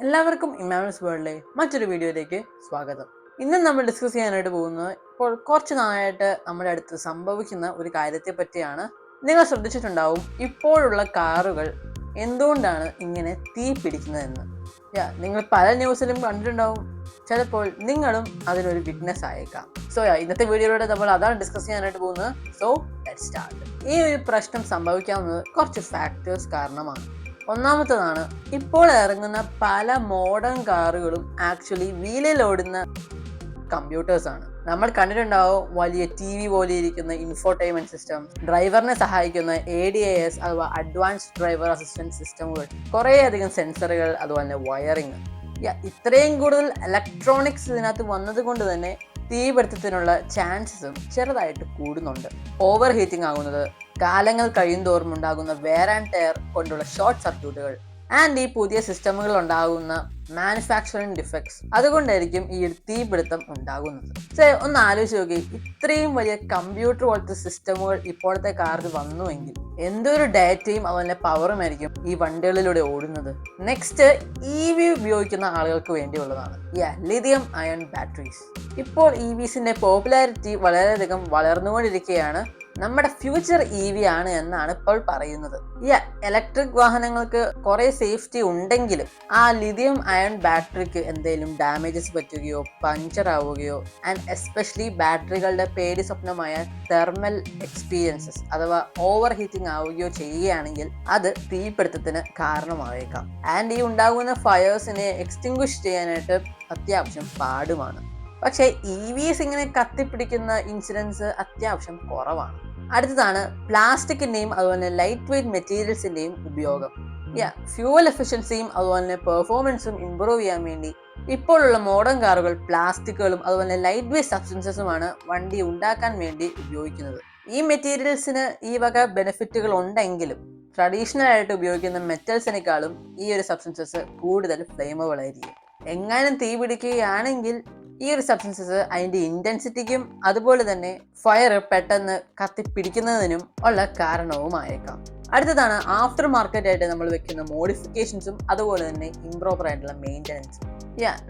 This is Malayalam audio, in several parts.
എല്ലാവർക്കും ഇമാനുവൽസ് വേൾഡിലെ മറ്റൊരു വീഡിയോയിലേക്ക് സ്വാഗതം. ഇന്ന് നമ്മൾ ഡിസ്കസ് ചെയ്യാനായിട്ട് പോകുന്നത് ഇപ്പോൾ കുറച്ച് നാളായിട്ട് നമ്മുടെ അടുത്ത് സംഭവിക്കുന്ന ഒരു കാര്യത്തെ പറ്റിയാണ്. നിങ്ങൾ ശ്രദ്ധിച്ചിട്ടുണ്ടാവും, ഇപ്പോഴുള്ള കാറുകൾ എന്തുകൊണ്ടാണ് ഇങ്ങനെ തീ പിടിക്കുന്നതെന്ന്. നിങ്ങൾ പല ന്യൂസിലും കണ്ടിട്ടുണ്ടാവും. ചിലപ്പോൾ നിങ്ങളും അതിനൊരു വിറ്റ്നസ് ആയേക്കാം. ഇന്നത്തെ വീഡിയോയിലൂടെ നമ്മൾ അതാണ് ഡിസ്കസ് ചെയ്യാനായിട്ട് പോകുന്നത്. So let's start. ഈ ഒരു പ്രശ്നം സംഭവിക്കാവുന്നത് കുറച്ച് ഫാക്ടേഴ്സ് കാരണമാണ്. ഒന്നാമത്തതാണ്, ഇപ്പോൾ ഇറങ്ങുന്ന പല മോഡേൺ കാറുകളും ആക്ച്വലി വീലിൽ ഓടുന്ന കമ്പ്യൂട്ടേഴ്സ് ആണ്. നമ്മൾ കണ്ടിട്ടുണ്ടാവും വലിയ TV പോലെ ഇരിക്കുന്ന ഇൻഫോർടൈൻമെന്റ് സിസ്റ്റം, ഡ്രൈവറിനെ സഹായിക്കുന്ന ADAS അഥവാ അഡ്വാൻസ്ഡ് ഡ്രൈവർ അസിസ്റ്റന്റ് സിസ്റ്റമുകൾ, കുറേയധികം സെൻസറുകൾ, അതുപോലെ തന്നെ വയറിങ്. ഇത്രയും കൂടുതൽ ഇലക്ട്രോണിക്സ് ഇതിനകത്ത് വന്നത് കൊണ്ട് തന്നെ തീപിടുത്തത്തിനുള്ള ചാൻസസും ചെറുതായിട്ട് കൂടുന്നുണ്ട്. ഓവർ ഹീറ്റിംഗ് ആകുന്നത്, കാലങ്ങൾ കഴിയുന്തോറും ഉണ്ടാകുന്ന വെയർ ആൻഡ് ടയർ കൊണ്ടുള്ള ഷോർട്ട് സർക്യൂട്ടുകൾ, ആൻഡ് ഈ പുതിയ സിസ്റ്റമുകൾ ഉണ്ടാകുന്ന മാനുഫാക്ചറിങ് ഡിഫക്ട്സ്, അതുകൊണ്ടായിരിക്കും ഈ ഒരു തീപിടുത്തം ഉണ്ടാകുന്നത്. ഒന്ന് ആലോചിച്ച് നോക്കി, ഇത്രയും വലിയ കമ്പ്യൂട്ടർ പോലത്തെ സിസ്റ്റമുകൾ ഇപ്പോഴത്തെ കാറിൽ വന്നുവെങ്കിൽ എന്തൊരു ഡാറ്റയും അതുപോലെ പവറുമായിരിക്കും ഈ വണ്ടികളിലൂടെ ഓടുന്നത്. നെക്സ്റ്റ്, EV ഉപയോഗിക്കുന്ന ആളുകൾക്ക് വേണ്ടിയുള്ളതാണ് ലിഥിയം അയൺ ബാറ്ററീസ്. ഇപ്പോൾ EVസിന്റെ പോപ്പുലാരിറ്റി വളരെയധികം വളർന്നുകൊണ്ടിരിക്കുകയാണ്. നമ്മുടെ ഫ്യൂച്ചർ EV ആണ് എന്നാണ് ഇപ്പോൾ പറയുന്നത്. ഇലക്ട്രിക് വാഹനങ്ങൾക്ക് കുറെ സേഫ്റ്റി ഉണ്ടെങ്കിലും ആ ലിഥിയം അയൺ ബാറ്ററിക്ക് എന്തെങ്കിലും ഡാമേജസ് പറ്റുകയോ പഞ്ചർ ആവുകയോ ആൻഡ് എസ്പെഷ്യലി ബാറ്ററികളുടെ പേടി സ്വപ്നമായ തെർമൽ എക്സ്പീരിയൻസസ് അഥവാ ഓവർ ഹീറ്റിംഗ് ആവുകയോ ചെയ്യുകയാണെങ്കിൽ അത് തീപിടുത്തത്തിന് കാരണമായേക്കാം. ആൻഡ് ഈ ഉണ്ടാകുന്ന ഫയേഴ്സിനെ എക്സ്റ്റിങ്ക്വിഷ് ചെയ്യാനായിട്ട് അത്യാവശ്യം പാടുമാണ്. പക്ഷേ EVs ഇങ്ങനെ കത്തിപ്പിടിക്കുന്ന ഇൻസിഡൻസ് അത്യാവശ്യം കുറവാണ്. അടുത്തതാണ് പ്ലാസ്റ്റിക്കിന്റെയും അതുപോലെ ലൈറ്റ് വെയ്റ്റ് മെറ്റീരിയൽസിന്റെയും ഉപയോഗം. ഫ്യൂവൽ എഫിഷ്യൻസിയും അതുപോലെ തന്നെ പെർഫോമൻസും ഇംപ്രൂവ് ചെയ്യാൻ വേണ്ടി ഇപ്പോഴുള്ള മോഡേൺ കാറുകൾ പ്ലാസ്റ്റിക്കുകളും അതുപോലെ ലൈറ്റ് വെയ്റ്റ് സബ്സ്റ്റൻസസുമാണ് വണ്ടി ഉണ്ടാക്കാൻ വേണ്ടി ഉപയോഗിക്കുന്നത്. ഈ മെറ്റീരിയൽസിന് ഈ വക ബെനിഫിറ്റുകൾ ഉണ്ടെങ്കിലും ട്രഡീഷണൽ ആയിട്ട് ഉപയോഗിക്കുന്ന മെറ്റൽസിനേക്കാളും ഈ ഒരു സബ്സ്റ്റൻസസ് കൂടുതൽ ഫ്ലെയിമബിൾ ആയിരിക്കും. എങ്ങാനും തീ പിടിക്കുകയാണെങ്കിൽ ഈ ഒരു സബ്സ്റ്റൻസസ് അതിൻ്റെ ഇൻറ്റൻസിറ്റിക്കും അതുപോലെ തന്നെ ഫയർ പെട്ടെന്ന് കത്തിപ്പിടിക്കുന്നതിനും ഉള്ള കാരണവുമായേക്കാം. അടുത്തതാണ് ആഫ്റ്റർ മാർക്കറ്റ് ആയിട്ട് നമ്മൾ വെക്കുന്ന മോഡിഫിക്കേഷൻസും അതുപോലെ തന്നെ ഇംപ്രോപ്പർ ആയിട്ടുള്ള മെയിൻ്റനൻസും.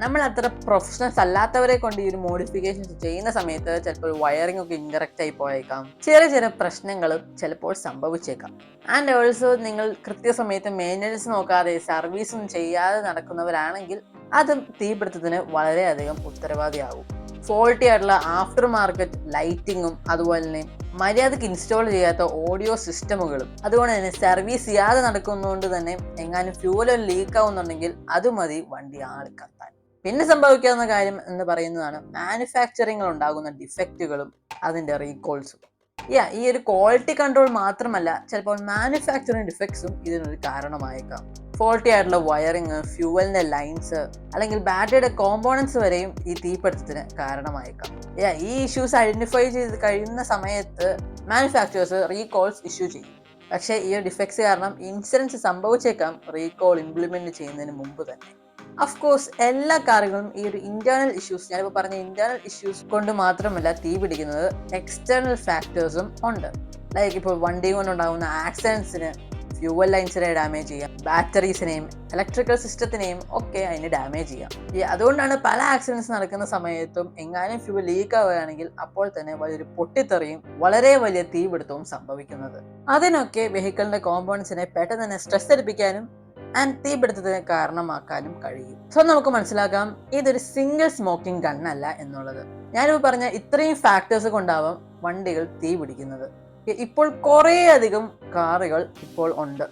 നമ്മൾ അത്ര പ്രൊഫഷണൽസ് അല്ലാത്തവരെ കൊണ്ട് ഈ ഒരു മോഡിഫിക്കേഷൻസ് ചെയ്യുന്ന സമയത്ത് ചിലപ്പോൾ വയറിംഗ് ഒക്കെ ഇൻകറക്റ്റ് ആയി പോയേക്കാം. ചെറിയ പ്രശ്നങ്ങളും ചിലപ്പോൾ സംഭവിച്ചേക്കാം. ആൻഡ് ഓൾസോ നിങ്ങൾ കൃത്യസമയത്ത് മെയിൻ്റനൻസ് നോക്കാതെ സർവീസും ചെയ്യാതെ നടക്കുന്നവരാണെങ്കിൽ അതും തീപിടുത്തത്തിന് വളരെയധികം ഉത്തരവാദിയാകും. ഫോൾട്ടി ആയിട്ടുള്ള ആഫ്റ്റർ മാർക്കറ്റ് ലൈറ്റിങ്ങും അതുപോലെ തന്നെ മര്യാദക്ക് ഇൻസ്റ്റാൾ ചെയ്യാത്ത ഓഡിയോ സിസ്റ്റമുകളും അതുകൊണ്ട് തന്നെ സർവീസ് ചെയ്യാതെ നടക്കുന്നതുകൊണ്ട് തന്നെ എങ്ങാനും ഫ്യൂവൽ ലീക്ക് ആവുന്നുണ്ടെങ്കിൽ അത് മതി വണ്ടി ആളിക്കത്താൻ. പിന്നെ സംഭവിക്കാവുന്ന കാര്യം എന്ന് പറയുന്നതാണ് മാനുഫാക്ചറിങ്ങിൽ ഉണ്ടാകുന്ന ഡിഫക്റ്റുകളും അതിൻ്റെ റീകോൾസും. ഈ ഒരു ക്വാളിറ്റി കൺട്രോൾ മാത്രമല്ല, ചിലപ്പോൾ മാനുഫാക്ചറിങ് ഡിഫക്ട്സും ഇതിനൊരു കാരണമായേക്കാം. ഫോൾട്ടി ആയിട്ടുള്ള വയറിങ്, ഫ്യൂവലിന്റെ ലൈൻസ് അല്ലെങ്കിൽ ബാറ്ററിയുടെ കോമ്പോണൻസ് വരെയും ഈ തീപിടുത്തത്തിന് കാരണമായേക്കാം. ഈ ഇഷ്യൂസ് ഐഡന്റിഫൈ ചെയ്ത് കഴിയുന്ന സമയത്ത് മാനുഫാക്ചറേഴ്സ് റീകോൾസ് ഇഷ്യൂ ചെയ്യും. പക്ഷേ ഈ ഒരു ഡിഫക്ട്സ് കാരണം ഇൻസിഡൻസ് സംഭവിച്ചേക്കാം റീകോൾ ഇംപ്ലിമെന്റ് ചെയ്യുന്നതിന് മുമ്പ് തന്നെ. അഫ്കോഴ്സ് എല്ലാ കാറുകളും ഈ ഒരു ഇന്റേണൽ ഇഷ്യൂസ്, ഞാനിപ്പോൾ പറഞ്ഞ ഇന്റേണൽ ഇഷ്യൂസ് കൊണ്ട് മാത്രമല്ല തീ പിടിക്കുന്നത്, എക്സ്റ്റേണൽ ഫാക്ടേഴ്സും ഉണ്ട്. ലൈക്ക് ഇപ്പോൾ വണ്ടി കൊണ്ടുണ്ടാകുന്ന ആക്സിഡൻസിന് ഫ്യൂവൽ ലൈൻസിനെ ഡാമേജ് ചെയ്യാം, ബാറ്ററീസിനെയും ഇലക്ട്രിക്കൽ സിസ്റ്റത്തിനെയും ഒക്കെ അതിന് ഡാമേജ് ചെയ്യാം. അതുകൊണ്ടാണ് പല ആക്സിഡൻസ് നടക്കുന്ന സമയത്തും എങ്ങാനും ഫ്യൂവൽ ലീക്ക് ആവുകയാണെങ്കിൽ അപ്പോൾ തന്നെ വലിയൊരു പൊട്ടിത്തെറിയും വളരെ വലിയ തീപിടുത്തവും സംഭവിക്കുന്നത്. അതിനൊക്കെ വെഹിക്കിളിന്റെ കോമ്പോണൻസിനെ പെട്ടെന്ന് തന്നെ സ്ട്രെസ് എടുപ്പിക്കാനും ആൻഡ് തീപിടുത്തത്തിന് കാരണമാക്കാനും കഴിയും. നമുക്ക് മനസ്സിലാക്കാം, ഇതൊരു സിംഗിൾ സ്മോക്കിംഗ് ഗൺ അല്ല എന്നുള്ളത്. ഞാനിപ്പോൾ പറഞ്ഞ ഇത്രയും ഫാക്ടേഴ്സ് കൊണ്ടാവാം വണ്ടികൾ തീ പിടിക്കുന്നത്. ഇപ്പോൾ കുറേ അധികം കാറുകൾ ഇപ്പോൾ ഉണ്ട്.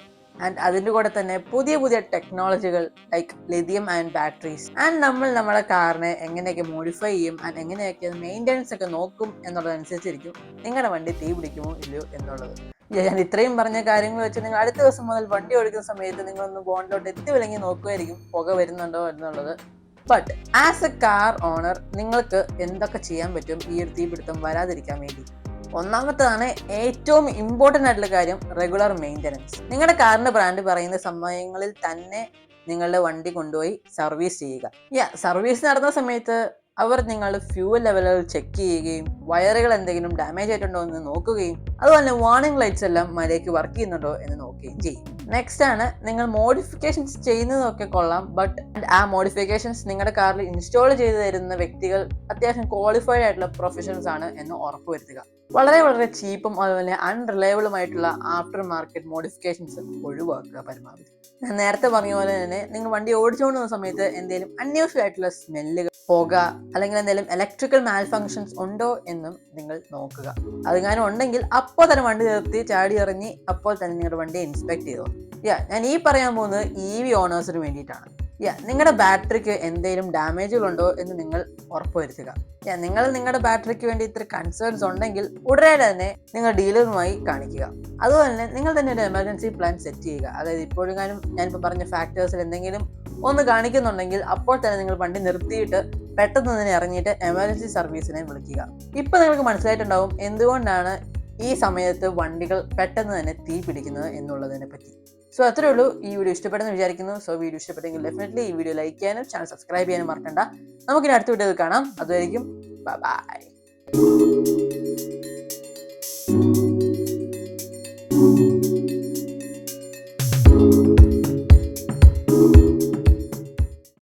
ആൻഡ് അതിൻ്റെ കൂടെ തന്നെ പുതിയ ടെക്നോളജികൾ like lithium ion batteries. And നമ്മൾ നമ്മുടെ കാറിനെ എങ്ങനെയൊക്കെ മോഡിഫൈ ചെയ്യും ആൻഡ് എങ്ങനെയൊക്കെ മെയിൻ്റെനൻസ് ഒക്കെ നോക്കും എന്നുള്ളതനുസരിച്ചിരിക്കും നിങ്ങളുടെ വണ്ടി തീ പിടിക്കുമോ ഇല്ലയോ എന്നുള്ളത്. ഞാൻ ഇത്രയും പറഞ്ഞ കാര്യങ്ങൾ വെച്ച് നിങ്ങൾ അടുത്ത ദിവസം മുതൽ വണ്ടി ഓടിക്കുന്ന സമയത്ത് നിങ്ങളൊന്ന് ബോണ്ടിലോട്ട് എത്തി വിലങ്ങി നോക്കുമായിരിക്കും പുക വരുന്നുണ്ടോ എന്നുള്ളത്. But as a car owner നിങ്ങൾക്ക് എന്തൊക്കെ ചെയ്യാൻ പറ്റും ഈ ഒരു തീപിടുത്തം വരാതിരിക്കാൻ വേണ്ടി? ഒന്നാമത്തേതാണ് ഏറ്റവും ഇമ്പോർട്ടൻ്റ് ആയിട്ടുള്ള കാര്യം, റെഗുലർ മെയിൻ്റനൻസ്. നിങ്ങളുടെ കാറിന്റെ ബ്രാൻഡ് പറയുന്ന സമയങ്ങളിൽ തന്നെ നിങ്ങളുടെ വണ്ടി കൊണ്ടുപോയി സർവീസ് ചെയ്യുക. സർവീസ് നടന്ന സമയത്ത് അവർ നിങ്ങളുടെ ഫ്യൂവൽ ലെവലുകൾ ചെക്ക് ചെയ്യുകയും വയറുകൾ എന്തെങ്കിലും ഡാമേജ് ആയിട്ടുണ്ടോ എന്ന് നോക്കുകയും അതുപോലെ വാർണിംഗ് ലൈറ്റ്സ് എല്ലാം മര്യാദയ്ക്ക് വർക്ക് ചെയ്യുന്നുണ്ടോ എന്ന് നോക്കുകയും ചെയ്യും. നെക്സ്റ്റ് ആണ്, നിങ്ങൾ മോഡിഫിക്കേഷൻസ് ചെയ്യുന്നതൊക്കെ കൊള്ളാം, ബട്ട് ആ മോഡിഫിക്കേഷൻസ് നിങ്ങളുടെ കാറിൽ ഇൻസ്റ്റാൾ ചെയ്ത് തരുന്ന വ്യക്തികൾ അത്യാവശ്യം ക്വാളിഫൈഡ് ആയിട്ടുള്ള പ്രൊഫഷണൽസ് ആണ് എന്ന് ഉറപ്പുവരുത്തുക. വളരെ ചീപ്പും അതുപോലെ അൺറിലയബിളുമായിട്ടുള്ള ആഫ്റ്റർ മാർക്കറ്റ് മോഡിഫിക്കേഷൻസ് ഒഴിവാക്കുക പരമാവധി. ഞാൻ നേരത്തെ പറഞ്ഞ പോലെ തന്നെ നിങ്ങൾ വണ്ടി ഓടിച്ചുകൊണ്ടുന്ന സമയത്ത് എന്തെങ്കിലും അൺയൂഷ്വൽ ആയിട്ടുള്ള സ്മെല്ലുകൾ, പുക അല്ലെങ്കിൽ എന്തെങ്കിലും ഇലക്ട്രിക്കൽ മാൽ ഫങ്ഷൻസ് ഉണ്ടോ എന്നും നിങ്ങൾ നോക്കുക. അതെങ്ങാനും ഉണ്ടെങ്കിൽ അപ്പോൾ തന്നെ വണ്ടി നിർത്തി ചാടി ഇറങ്ങി അപ്പോൾ തന്നെ നിങ്ങളുടെ വണ്ടി ഇൻസ്പെക്ട് ചെയ്തോ. ഞാൻ ഈ പറയാൻ പോകുന്നത് EV ഓണേഴ്സിന് വേണ്ടിയിട്ടാണ്. നിങ്ങളുടെ ബാറ്ററിക്ക് എന്തെങ്കിലും ഡാമേജുകൾ ഉണ്ടോ എന്ന് നിങ്ങൾ ഉറപ്പുവരുത്തുക. നിങ്ങൾ നിങ്ങളുടെ ബാറ്ററിക്ക് വേണ്ടി ഇത്ര കൺസേൺസ് ഉണ്ടെങ്കിൽ ഉടനെ തന്നെ നിങ്ങൾ ഡീലറുമായി കാണിക്കുക. അതുപോലെ തന്നെ നിങ്ങൾ തന്നെ ഒരു എമർജൻസി പ്ലാൻ സെറ്റ് ചെയ്യുക. അതായത് ഇപ്പോഴെങ്ങാനും ഞാനിപ്പോൾ പറഞ്ഞ ഫാക്ടേഴ്സിൽ എന്തെങ്കിലും ഒന്ന് കാണിക്കുന്നുണ്ടെങ്കിൽ അപ്പോൾ തന്നെ നിങ്ങൾ വണ്ടി നിർത്തിയിട്ട് പെട്ടെന്ന് തന്നെ ഇറങ്ങിയിട്ട് എമർജൻസി സർവീസിനെ വിളിക്കുക. ഇപ്പം നിങ്ങൾക്ക് മനസ്സിലായിട്ടുണ്ടാവും എന്തുകൊണ്ടാണ് ഈ സമയത്ത് വണ്ടികൾ പെട്ടെന്ന് തന്നെ തീ പിടിക്കുന്നത് എന്നുള്ളതിനെ പറ്റി. സോ അത്രേ ഉള്ളൂ. ഈ വീഡിയോ ഇഷ്ടപ്പെടുന്നു വിചാരിക്കുന്നു. സോ വീഡിയോ ഇഷ്ടപ്പെട്ടെങ്കിൽ ഡെഫിനറ്റ്ലി ഈ വീഡിയോ ലൈക്ക് ചെയ്യാനും ചാനൽ സബ്സ്ക്രൈബ് ചെയ്യാനും മറക്കണ്ട. നമുക്കിനി അടുത്ത വീഡിയോയിൽ കാണാം. അതുവരെയും ബൈ.